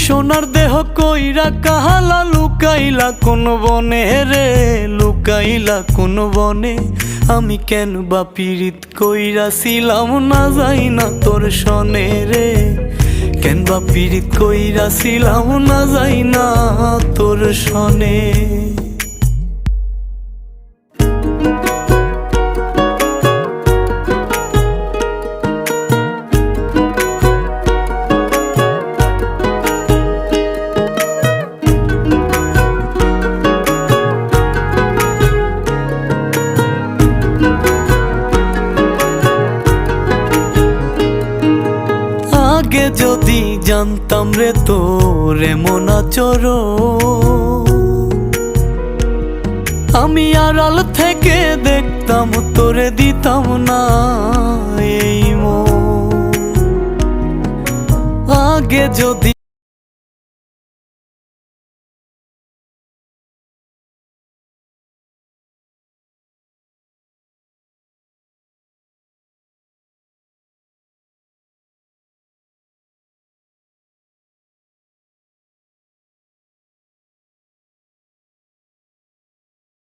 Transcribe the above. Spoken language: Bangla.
সোনার দেহ কইরা কাহালা লুকাইলা কোন বনে রে, লুকাইলা কোন বনে। আমি কেন বা পীড়িত কইরাছিলাম না যাই না তোর সনে রে, কেন বা পীড়িত কইরাছিলাম না যাই না তোর সনে। আগে যদি জানতাম রে তোর এমন আচরণ, আমি আড়াল থেকে দেখতাম তোরে দিতাম না এই মন। আগে যদি